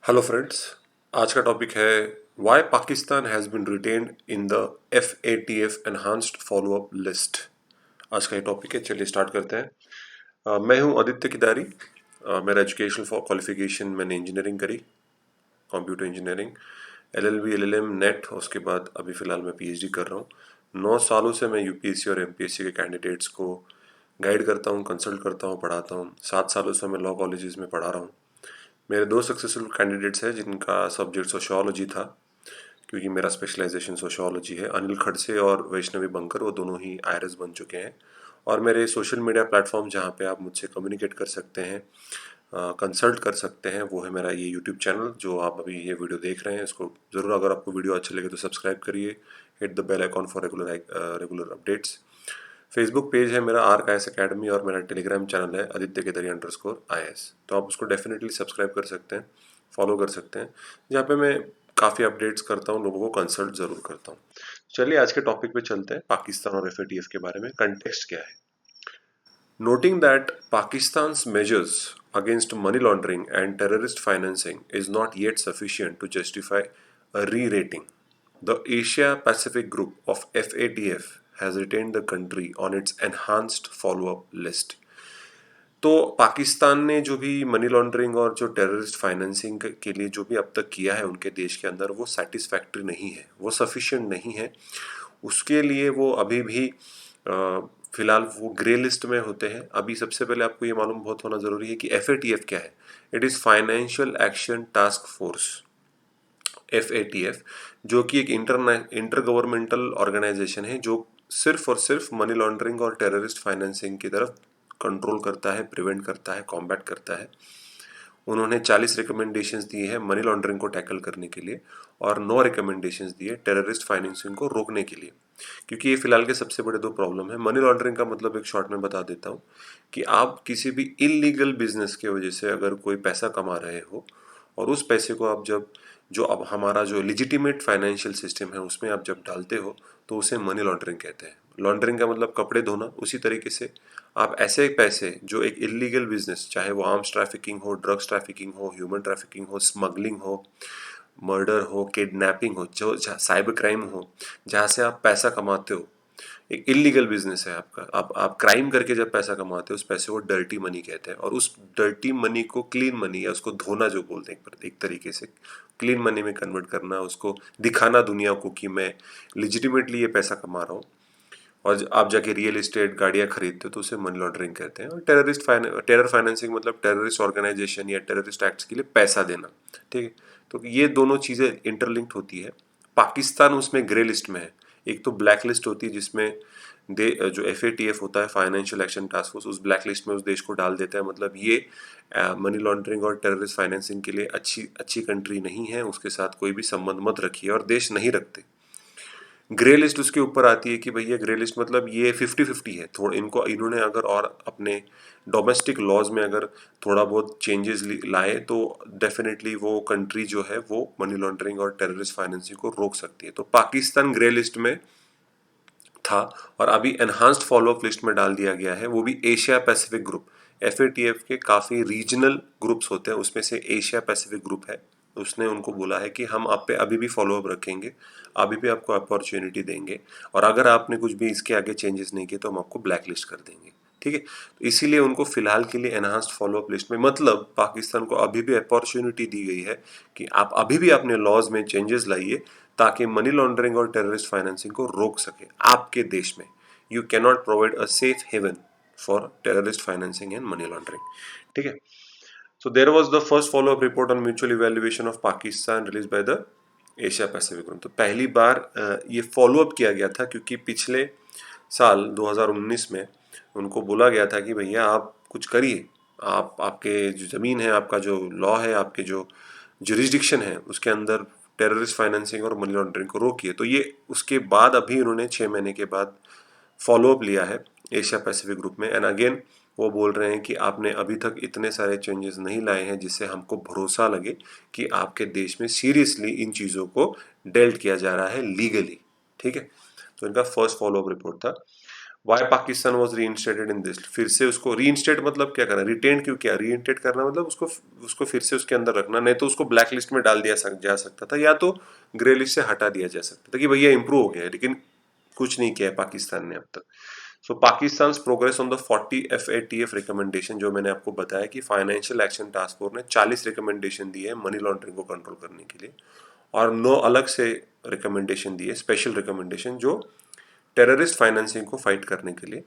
Hello friends. आज का topic है why Pakistan has been retained in the FATF enhanced follow up list. आज का ये टॉपिक है, चलिए स्टार्ट करते हैं। मैं हूं आदित्य किदारी। मेरा एजुकेशनल फॉर क्वालिफिकेशन, मैंने इंजीनियरिंग करी, computer engineering, LLB LLM net, उसके बाद अभी फ़िलहाल मैं PhD कर रहा हूँ। 9 सालों से मैं UPSC और MPSC के कैंडिडेट्स को गाइड करता हूँ, कंसल्ट करता हूँ, पढ़ाता हूँ। 7 सालों से मैं लॉ कॉलेजेस में पढ़ा रहा हूँ। मेरे 2 सक्सेसफुल कैंडिडेट्स हैं जिनका सब्जेक्ट सोशियोलॉजी था, क्योंकि मेरा स्पेशलाइजेशन सोशियोलॉजी है। अनिल खड़से और वैष्णवी बंकर, वो दोनों ही IRS बन चुके हैं। और मेरे सोशल मीडिया प्लेटफॉर्म जहाँ पे आप मुझसे कम्युनिकेट कर सकते हैं, कंसल्ट कर सकते हैं, वो है मेरा ये यूट्यूब चैनल जो आप अभी ये वीडियो देख रहे हैं। इसको ज़रूर, अगर आपको वीडियो अच्छा लगे तो सब्सक्राइब करिए, hit the bell icon for regular updates. Facebook page है मेरा RKS अकेडमी, और मेरा टेलीग्राम चैनल है aditya_IS। तो आप उसको डेफिनेटली सब्सक्राइब कर सकते हैं, फॉलो कर सकते हैं, जहाँ पे मैं काफ़ी अपडेट्स करता हूँ, लोगों को कंसल्ट ज़रूर करता हूँ। चलिए आज के टॉपिक पे चलते हैं, पाकिस्तान और FATF के बारे में। कंटेक्स्ट क्या है? Noting that Pakistan's measures against money laundering and terrorist financing is not yet sufficient to justify a re-rating, the Asia Pacific Group of FATF has retained the country on its enhanced follow-up list. तो पाकिस्तान ने जो भी money laundering और जो terrorist financing के लिए जो भी अब तक किया है उनके देश के अंदर, वो सेटिस्फैक्ट्री नहीं है, वो सफिशिएंट नहीं है। उसके लिए वो अभी भी फिलहाल वो ग्रे लिस्ट में होते हैं। अभी सबसे पहले आपको ये मालूम बहुत होना ज़रूरी है कि FATF क्या है। It is financial action task force, FATF, जो कि एक इंटर गवर्नमेंटल ऑर्गेनाइजेशन है जो सिर्फ और सिर्फ मनी लॉन्ड्रिंग और टेररिस्ट फाइनेंसिंग की तरफ कंट्रोल करता है, प्रिवेंट करता है, कॉम्बैट करता है। उन्होंने 40 रिकमेंडेशंस दिए हैं मनी लॉन्ड्रिंग को टैकल करने के लिए, और 9 रिकमेंडेशंस दिए टेररिस्ट फाइनेंसिंग को रोकने के लिए, क्योंकि ये फिलहाल के सबसे बड़े 2 प्रॉब्लम है। मनी लॉन्ड्रिंग का मतलब एक शॉर्ट में बता देता हूँ कि आप किसी भी इलीगल बिजनेस के वजह से अगर कोई पैसा कमा रहे हो, और उस पैसे को आप जब जो अब हमारा जो लिजिटिमेट फाइनेंशियल सिस्टम है उसमें आप जब डालते हो, तो उसे मनी लॉन्ड्रिंग कहते हैं। लॉन्ड्रिंग का मतलब कपड़े धोना। उसी तरीके से आप ऐसे पैसे जो एक इलीगल बिजनेस, चाहे वो आर्म्स ट्रैफिकिंग हो, ड्रग्स ट्रैफिकिंग हो, ह्यूमन ट्रैफिकिंग हो, स्मगलिंग हो, मर्डर हो, किडनैपिंग हो, जो साइबर क्राइम हो, जहाँ से आप पैसा कमाते हो, एक इलीगल बिजनेस है आपका। आप क्राइम करके जब पैसा कमाते हो, उस पैसे को डर्टी मनी कहते हैं। और उस डर्टी मनी को क्लीन मनी, या उसको धोना जो बोलते हैं एक तरीके से, क्लीन मनी में कन्वर्ट करना, उसको दिखाना दुनिया को कि मैं लिजिटिमेटली ये पैसा कमा रहा हूँ, और आप जाके रियल एस्टेट, गाड़ियाँ खरीदते हो, तो उसे मनी लॉन्ड्रिंग कहते हैं। और टेरर फाइनेंसिंग मतलब टेररिस्ट ऑर्गेनाइजेशन या टेररिस्ट एक्ट्स के लिए पैसा देना। ठीक है, तो ये दोनों चीज़ें इंटरलिंक्ड होती है। पाकिस्तान उसमें ग्रे लिस्ट में है। एक तो ब्लैक लिस्ट होती है जिसमें जो FATF होता है, फाइनेंशियल एक्शन टास्क फोर्स, उस ब्लैक लिस्ट में उस देश को डाल देता है। मतलब ये मनी लॉन्ड्रिंग और टेररिस्ट फाइनेंसिंग के लिए अच्छी अच्छी कंट्री नहीं है, उसके साथ कोई भी संबंध मत रखिए, और देश नहीं रखते। ग्रे लिस्ट उसके ऊपर आती है कि भैया ग्रे लिस्ट मतलब ये 50-50 है। थोड़ा इनको, इन्होंने अगर और अपने डोमेस्टिक लॉज में अगर थोड़ा बहुत चेंजेस लाए, तो डेफिनेटली वो कंट्री जो है वो मनी लॉन्ड्रिंग और टेररिस्ट फाइनेंसिंग को रोक सकती है। तो पाकिस्तान ग्रे लिस्ट में था, और अभी एनहांस्ड फॉलोअप लिस्ट में डाल दिया गया है, वो भी एशिया पैसिफिक ग्रुप। FATF के काफ़ी रीजनल ग्रुप्स होते हैं, उसमें से एशिया पैसिफिक ग्रुप है। उसने उनको बोला है कि हम आप पे अभी भी फॉलोअप रखेंगे, अभी भी आपको अपॉर्चुनिटी देंगे, और अगर आपने कुछ भी इसके आगे चेंजेस नहीं किए तो हम आपको ब्लैक लिस्ट कर देंगे। ठीक है, तो इसीलिए उनको फिलहाल के लिए एनहांस्ड फॉलोअप लिस्ट में, मतलब पाकिस्तान को अभी भी अपॉर्चुनिटी दी गई है कि आप अभी भी अपने लॉज में चेंजेस लाइए, ताकि मनी लॉन्ड्रिंग और टेररिस्ट फाइनेंसिंग को रोक सके आपके देश में। You can not provide a safe haven for terrorist financing and money laundering. ठीक है, so there was the first follow up report on mutual evaluation of Pakistan release by the Asia Pacific group. तो पहली बार ये follow up किया गया था, क्योंकि पिछले साल 2019 में उनको बोला गया था कि भैया आप कुछ करिए, आप, आपके जो ज़मीन है, आपका जो लॉ है, आपके जो जुरिस्डिक्शन है, उसके अंदर टेररिस्ट फाइनेंसिंग और मनी लॉन्ड्रिंग को रोकिए। तो ये उसके बाद अभी उन्होंने 6 महीने के बाद फॉलोअप लिया है एशिया पैसिफिक ग्रुप में। एंड अगेन वो बोल रहे हैं कि आपने अभी तक इतने सारे चेंजेस नहीं लाए हैं जिससे हमको भरोसा लगे कि आपके देश में सीरियसली इन चीज़ों को डेल्ट किया जा रहा है लीगली। ठीक है, तो इनका फर्स्ट फॉलोअप रिपोर्ट था। वाई पाकिस्तान वॉज री इंस्टेटेड इन दिस, फिर से उसको री इंस्टेट मतलब क्या करना, रिटेन क्यों किया, री इंस्टेट करना मतलब उसको उसको फिर से उसके अंदर रखना, नहीं तो उसको ब्लैक लिस्ट में डाल दिया जा सकता था, या तो ग्रे लिस्ट से हटा दिया जा सकता था कि भैया इंप्रूव हो गया है, लेकिन कुछ नहीं किया है पाकिस्तान ने अब तक। So Pakistan progress on the 40 FATF recommendation, जो मैंने आपको बताया कि फाइनेंशियल एक्शन टास्क फोर्स ने 40 रिकमेंडेशन दिए हैं मनी लॉन्ड्रिंग को कंट्रोल करने के लिए, और 9 अलग से रिकमेंडेशन दिए, स्पेशल रिकमेंडेशन, जो टेररिस्ट फाइनेंसिंग को फाइट करने के लिए।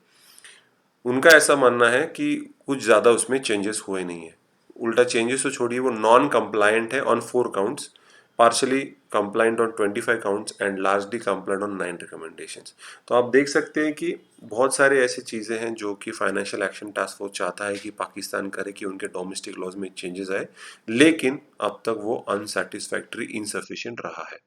उनका ऐसा मानना है कि कुछ ज़्यादा उसमें चेंजेस हुए नहीं है, उल्टा चेंजेस तो छोड़िए, वो नॉन कंप्लायंट है on 4 counts, partially compliant on 25 counts and largely compliant on 9 recommendations. तो आप देख सकते हैं कि बहुत सारे ऐसी चीज़ें हैं जो कि फाइनेंशियल एक्शन टास्क फोर्स चाहता है कि पाकिस्तान करे, कि उनके डोमेस्टिक लॉज में चेंजेस आए, लेकिन अब तक वो अनसेटिस्फैक्ट्री, इनसफिशिएंट रहा है।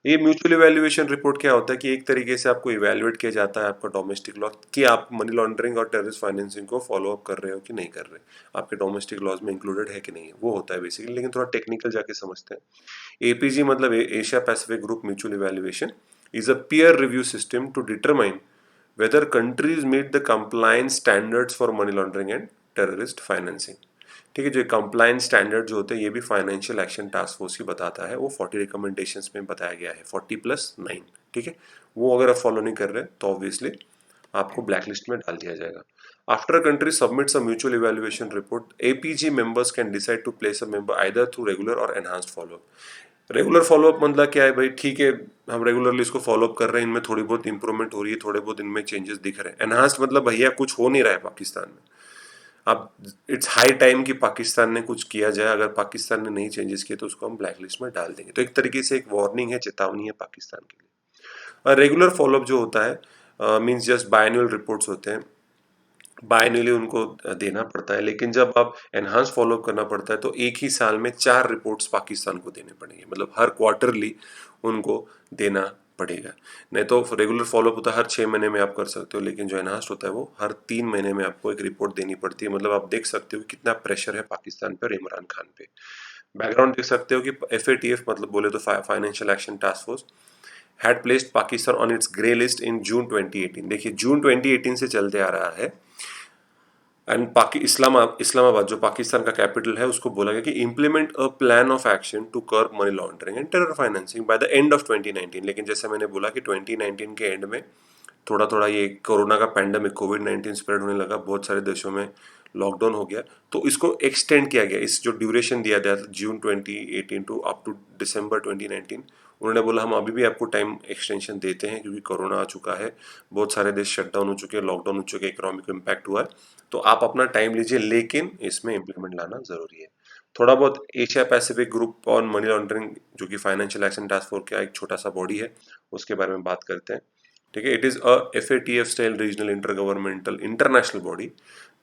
ये म्यूचुअल इवैल्यूएशन रिपोर्ट क्या होता है कि एक तरीके से आपको इवैल्यूएट किया जाता है आपका डोमेस्टिक लॉ, कि आप मनी लॉन्ड्रिंग और टेररिस्ट फाइनेंसिंग को फॉलो अप कर रहे हो कि नहीं कर रहे, आपके डोमेस्टिक लॉज में इंक्लूडेड है कि नहीं है, वो होता है बेसिकली। लेकिन थोड़ा टेक्निकल जाके समझते हैं। एपीजी मतलब Asia Pacific group mutual evaluation is a peer review system to determine whether countries meet the compliance standards for money laundering and terrorist financing। ठीक है, जो कंप्लायंस स्टैंडर्ड जो होते हैं ये भी फाइनेंशियल एक्शन टास्क फोर्स ही बताता है, वो 40 रिकमेंडेशंस में बताया गया है, 40+9। ठीक है, वो अगर आप फॉलो नहीं कर रहे तो ऑब्वियसली आपको ब्लैक लिस्ट में डाल दिया जाएगा। After country submits a mutual evaluation report, APG members can decide to place a member either through regular और एनहांस्ड फॉलोअप। रेगुलर फॉलोअप मतलब क्या है भाई, ठीक है हम रेगुलरली इसको फॉलोअप कर रहे हैं, इनमें थोड़ी बहुत इंप्रूवमेंट हो रही है, थोड़े बहुत इनमें चेंजेस दिख रहे हैं। एनहांस्ड मतलब भैया कुछ हो नहीं रहा है पाकिस्तान में, अब इट्स हाई टाइम कि पाकिस्तान ने कुछ किया जाए, अगर पाकिस्तान ने नहीं चेंजेस किए तो उसको हम ब्लैक लिस्ट में डाल देंगे। तो एक तरीके से एक वार्निंग है, चेतावनी है पाकिस्तान के लिए। और रेगुलर फॉलोअप जो होता है मींस जस्ट बायनुअल रिपोर्ट्स होते हैं, बायनुअली उनको देना पड़ता है, लेकिन जब आप एनहांस फॉलोअप करना पड़ता है तो एक ही साल में 4 रिपोर्ट्स पाकिस्तान को देने पड़ेंगे, मतलब हर क्वार्टरली उनको देना पड़ेगा। नहीं तो रेगुलर फॉलोअप होता है हर 6 महीने में आप कर सकते हो, लेकिन जो एनहांस्ड होता है वो हर 3 महीने में आपको एक रिपोर्ट देनी पड़ती है। मतलब आप देख सकते हो कि कितना प्रेशर है पाकिस्तान पर, इमरान खान पे। बैकग्राउंड देख सकते हो कि FATF मतलब बोले तो financial action task force had placed Pakistan on its grey list in June 2018। देखिए जून 2018 से चलते आ रहा है, एंड इस्लामाबाद जो पाकिस्तान का कैपिटल है उसको बोला गया कि implement a plan of action to curb money laundering and terror financing by the end of 2019। लेकिन जैसे मैंने बोला कि 2019 के एंड में थोड़ा थोड़ा ये कोरोना का पैंडमिक कोविड-19 स्प्रेड होने लगा, बहुत सारे देशों में लॉकडाउन हो गया, तो इसको एक्सटेंड किया गया। इस जो ड्यूरेशन दिया गया था जून 2018 टू अप टू दिसंबर 2019, उन्होंने बोला हम अभी भी आपको टाइम एक्सटेंशन देते हैं क्योंकि कोरोना आ चुका है, बहुत सारे देश शटडाउन हो चुके हैं, लॉकडाउन हो चुके हैं, इकोनॉमिक इम्पैक्ट हुआ है, तो आप अपना टाइम लीजिए, लेकिन इसमें इम्प्लीमेंट लाना जरूरी है। थोड़ा बहुत Asia Pacific group on money laundering जो कि फाइनेंशियल एक्शन टास्क फोर्स का एक छोटा सा बॉडी है, उसके बारे में बात करते हैं। ठीक है, it is a FATF style regional intergovernmental international body,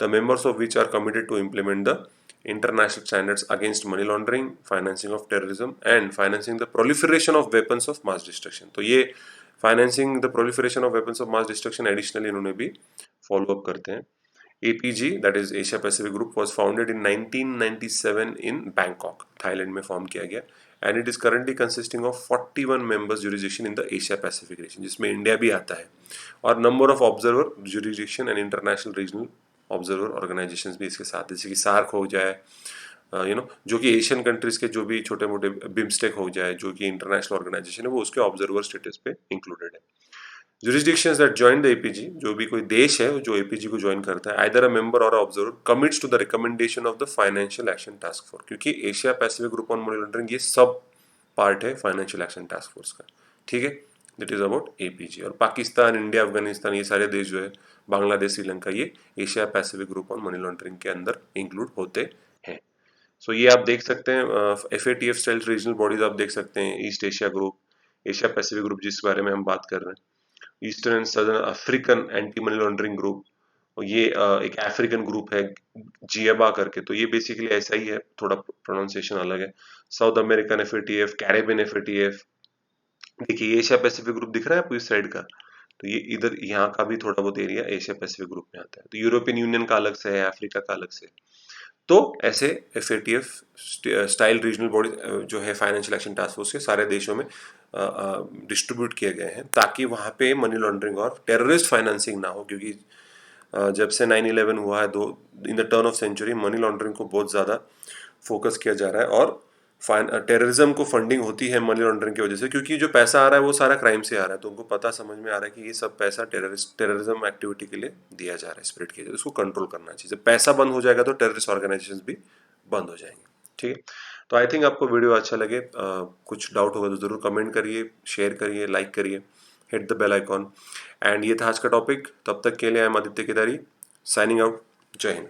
the members of which are committed to implement the international standards against money laundering, financing of terrorism and financing the proliferation of weapons of mass destruction। तो ये financing the proliferation of weapons of mass destruction additionally इन्होंने भी follow up करते हैं। APG that is Asia Pacific Group was founded in 1997 in Bangkok, Thailand में form किया गया, and it is currently consisting of 41 members jurisdiction in the Asia Pacific region, जिसमें India भी आता है, और number of observer jurisdiction and international regional observer organisations भी इसके साथ, जैसे कि सार्क हो जाए, जो कि एशियन कंट्रीज के जो भी छोटे मोटे बिम्स्टेक हो जाए, जो कि इंटरनेशनल ऑर्गेनाइजेशन है, वो उसके ऑब्जर्वर स्टेटस पे इंक्लूडेड है। jurisdictions that join the APG, जो भी कोई देश है जो APG को ज्वाइन करता है, either a member or a observer commits to the recommendation of the financial action task force, क्योंकि Asia Pacific group on money laundering ये सब पार्ट है फाइनेंशियल एक्शन टास्क फोर्स का। ठीक है, दिट इज अबाउट APG। और Pakistan, India, Afghanistan, ये सारे देश जो है, बांग्लादेश, श्रीलंका, ये Asia Pacific group on money laundering के अंदर इंक्लूड होते हैं। सो ये आप देख सकते हैं FATF स्टाइल रीजनल बॉडीज आप देख सकते हैं, east Asia group, Asia Pacific group जिस बारे में हम बात कर रहे हैं, eastern and southern African anti money laundering group, और ये एक अफ्रीकन ग्रुप है जियबा करके, तो ये बेसिकली ऐसा ही है, थोड़ा प्रोनाउंसिएशन अलग है। South American FATF, Caribbean FATF। देखिए एशिया पैसिफिक ग्रुप दिख रहा है आपको इस साइड का, तो ये इधर यहाँ का भी थोड़ा बहुत एरिया एशिया पैसिफिक ग्रुप में आता है। तो यूरोपियन यूनियन का अलग से है, अफ्रीका का अलग से। तो ऐसे FATF स्टाइल रीजनल बॉडी जो है फाइनेंशियल एक्शन टास्क फोर्स के सारे देशों में डिस्ट्रीब्यूट किए गए हैं ताकि वहाँ पे मनी लॉन्ड्रिंग और टेररिस्ट फाइनेंसिंग ना हो, क्योंकि जब से 9/11 हुआ है, दो in the turn of century money laundering को बहुत ज़्यादा फोकस किया जा रहा है और टेररिज्म को फंडिंग होती है मनी लॉन्ड्रिंग की वजह से, क्योंकि जो पैसा आ रहा है वो सारा क्राइम से आ रहा है, तो उनको पता समझ में आ रहा है कि ये सब पैसा टेररिज्म एक्टिविटी के लिए दिया जा रहा है, स्प्रेड किया जा रहा है, उसको कंट्रोल करना चाहिए। जब पैसा बंद हो जाएगा तो टेररिस्ट ऑर्गेनाइजेशन भी बंद हो जाएंगे। ठीक है, तो आई थिंक आपको वीडियो अच्छा लगे। कुछ डाउट होगा तो ज़रूर कमेंट करिए, शेयर करिए, लाइक करिए, hit the bell icon. And ये था आज का टॉपिक। तब तक के लिए I am Aditya Kedari, signing out. Jai Hind.